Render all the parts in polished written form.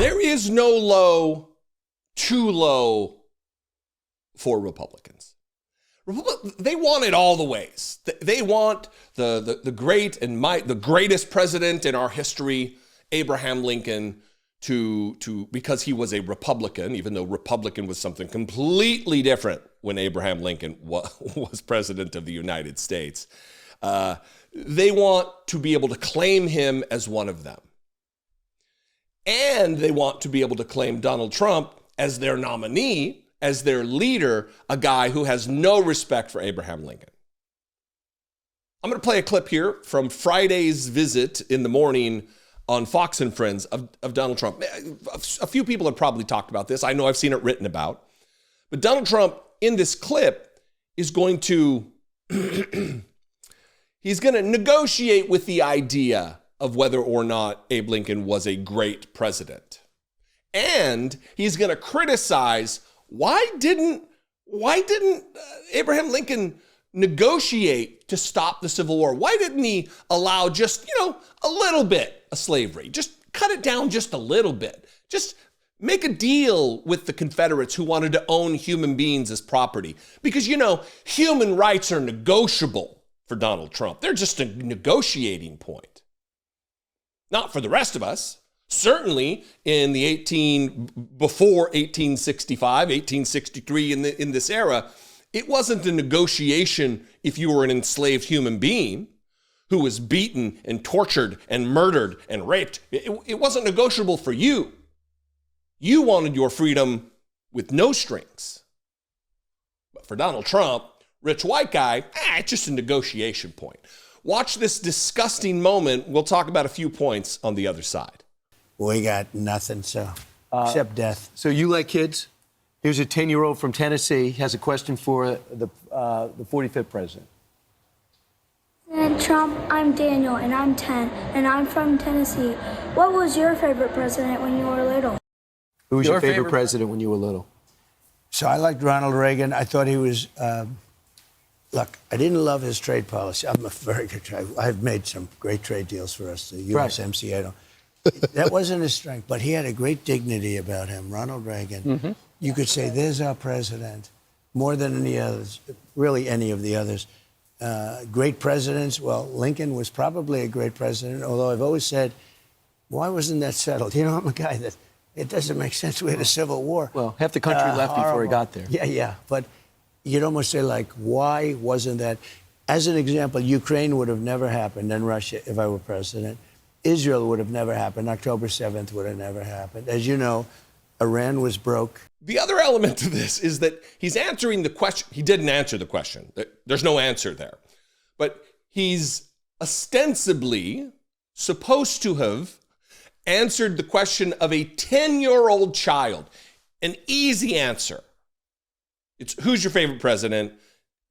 There is no low too low for Republicans. They want it all the ways. They want the great and the greatest president in our history, Abraham Lincoln, to because he was a Republican, even though Republican was something completely different when Abraham Lincoln was president of the United States. They want to be able to claim him as one of them. And they want to be able to claim Donald Trump as their nominee, as their leader, a guy who has no respect for Abraham Lincoln. I'm going to play a clip here from Friday's visit in the morning on Fox and Friends of Donald Trump. A few people have probably talked about this. I know I've seen it written about. But Donald Trump, in this clip, is going to he's going to negotiate with the idea of whether or not Abe Lincoln was a great president. And he's going to criticize why didn't Abraham Lincoln negotiate to stop the Civil War? Why didn't he allow just, a little bit of slavery? Just cut it down just a little bit. Just make a deal with the Confederates who wanted to own human beings as property. Because, human rights are negotiable for Donald Trump. They're just a negotiating point. Not for the rest of us. Certainly before 1865, 1863, in this era, it wasn't a negotiation if you were an enslaved human being who was beaten and tortured and murdered and raped. It wasn't negotiable for you. You wanted your freedom with no strings. But for Donald Trump, rich white guy, it's just a negotiation point. Watch this disgusting moment. We'll talk about a few points on the other side. We got nothing, except death. So you like kids? Here's a 10-year-old from Tennessee. He has a question for the 45th president. President Trump, I'm Daniel, and I'm 10, and I'm from Tennessee. What was your favorite president when you were little? Who was your favorite president when you were little? So I liked Ronald Reagan. I thought he was... Look, I didn't love his trade policy. I'm a very good trade. I've made some great trade deals for us, the USMCA. That wasn't his strength, but he had a great dignity about him, Ronald Reagan. Mm-hmm. You could say, there's our president, more than any others, really any of the others. Great presidents, well, Lincoln was probably a great president, although I've always said, why wasn't that settled? I'm a guy that, it doesn't make sense. We had a civil war. Well, half the country left before he got there. Yeah, but you'd almost say, why wasn't that? As an example, Ukraine would have never happened, and Russia, if I were president. Israel would have never happened. October 7th would have never happened. As you know, Iran was broke. The other element to this is that he's answering the question. He didn't answer the question. There's no answer there. But he's ostensibly supposed to have answered the question of a 10-year-old child. An easy answer. It's who's your favorite president?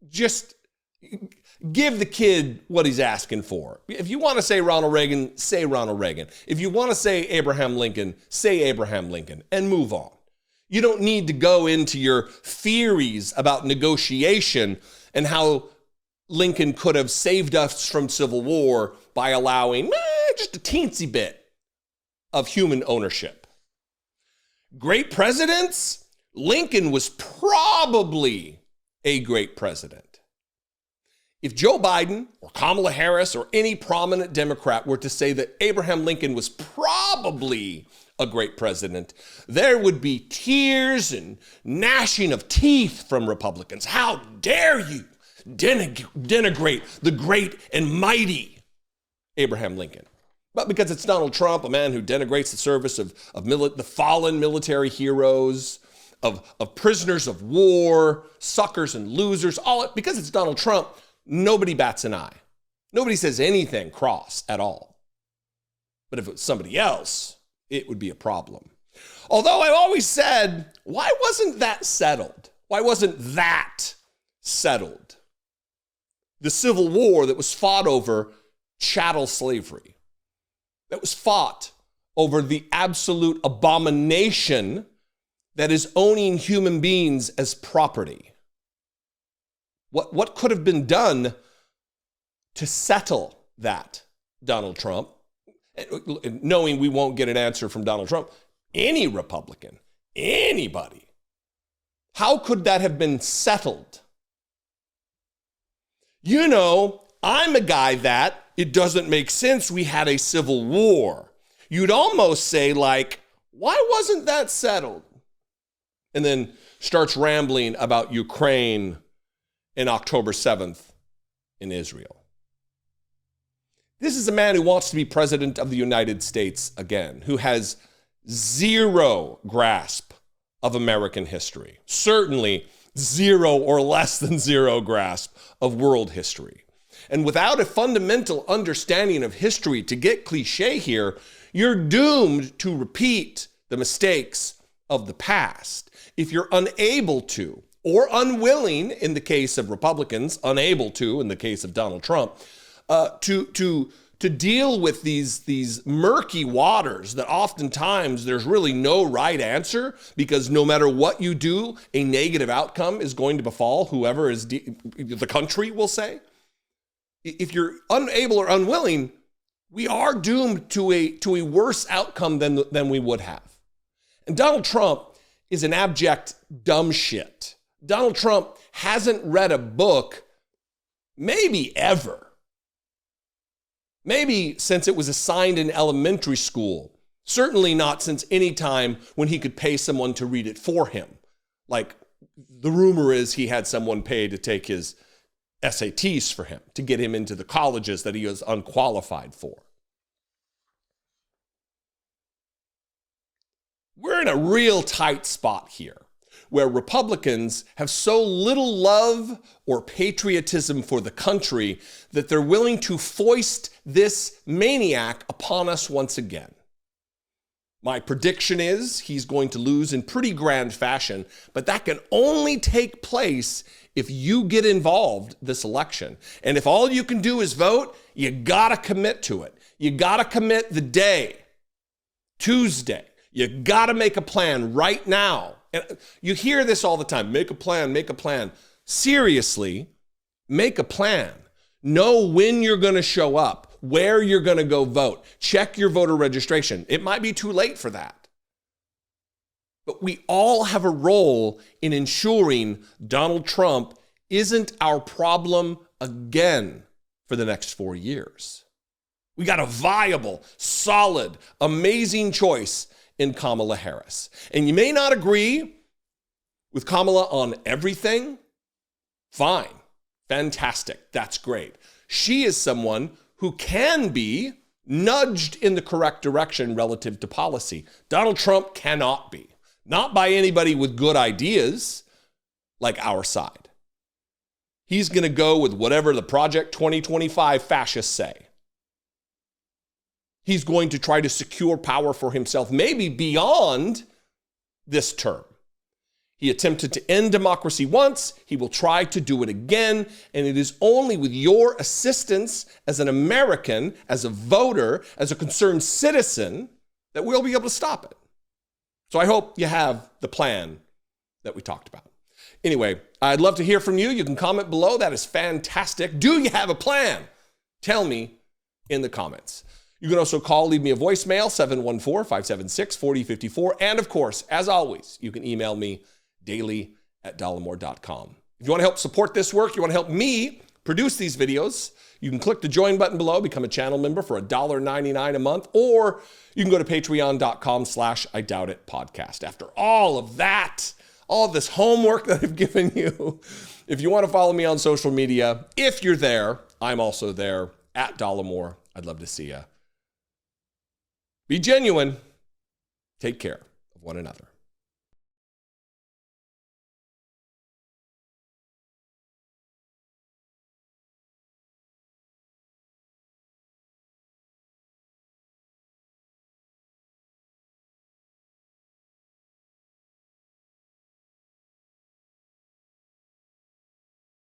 Just give the kid what he's asking for. If you want to say Ronald Reagan, say Ronald Reagan. If you want to say Abraham Lincoln, say Abraham Lincoln and move on. You don't need to go into your theories about negotiation and how Lincoln could have saved us from civil war by allowing just a teensy bit of human ownership. Great presidents? Lincoln was probably a great president. If Joe Biden or Kamala Harris or any prominent Democrat were to say that Abraham Lincoln was probably a great president, there would be tears and gnashing of teeth from Republicans. How dare you denigrate the great and mighty Abraham Lincoln? But because it's Donald Trump, a man who denigrates the service of the fallen military heroes, of prisoners of war, suckers and losers, because it's Donald Trump, nobody bats an eye. Nobody says anything cross at all. But if it was somebody else, it would be a problem. Although I've always said, why wasn't that settled? Why wasn't that settled? The Civil War that was fought over chattel slavery, that was fought over the absolute abomination that is owning human beings as property. What could have been done to settle that, Donald Trump? Knowing we won't get an answer from Donald Trump, any Republican, anybody. How could that have been settled? You know, I'm a guy that it doesn't make sense we had a civil war. You'd almost say, like, why wasn't that settled? And then starts rambling about Ukraine and October 7th in Israel. This is a man who wants to be president of the United States again, who has zero grasp of American history, certainly zero or less than zero grasp of world history. And without a fundamental understanding of history, to get cliche here, you're doomed to repeat the mistakes of the past. If you're unable to, or unwilling in the case of Republicans, unable to in the case of Donald Trump, to deal with these murky waters that oftentimes there's really no right answer, because no matter what you do, a negative outcome is going to befall whoever is the country will say. If you're unable or unwilling, we are doomed to a worse outcome than we would have. And Donald Trump is an abject dumb shit. Donald Trump hasn't read a book maybe ever. Maybe since it was assigned in elementary school. Certainly not since any time when he could pay someone to read it for him. Like, the rumor is he had someone pay to take his SATs for him, to get him into the colleges that he was unqualified for. We're in a real tight spot here, where Republicans have so little love or patriotism for the country that they're willing to foist this maniac upon us once again. My prediction is he's going to lose in pretty grand fashion, but that can only take place if you get involved this election. And if all you can do is vote, you gotta commit to it. You gotta commit the day, Tuesday. You gotta make a plan right now. And you hear this all the time, make a plan, make a plan. Seriously, make a plan. Know when you're gonna show up, where you're gonna go vote. Check your voter registration. It might be too late for that. But we all have a role in ensuring Donald Trump isn't our problem again for the next 4 years. We got a viable, solid, amazing choice in Kamala Harris. And you may not agree with Kamala on everything. Fine. Fantastic. That's great. She is someone who can be nudged in the correct direction relative to policy. Donald Trump cannot be. Not by anybody with good ideas like our side. He's going to go with whatever the Project 2025 fascists say. He's going to try to secure power for himself, maybe beyond this term. He attempted to end democracy once. He will try to do it again. And it is only with your assistance as an American, as a voter, as a concerned citizen, that we'll be able to stop it. So I hope you have the plan that we talked about. Anyway, I'd love to hear from you. You can comment below. That is fantastic. Do you have a plan? Tell me in the comments. You can also call, leave me a voicemail, 714-576-4054. And of course, as always, you can email me daily@dollemore.com. If you want to help support this work, you want to help me produce these videos, you can click the join button below, become a channel member for $1.99 a month, or you can go to patreon.com/IDoubtIt podcast. After all of that, all of this homework that I've given you, if you want to follow me on social media, if you're there, I'm also there, @Dollemore. I'd love to see you. Be genuine. Take care of one another.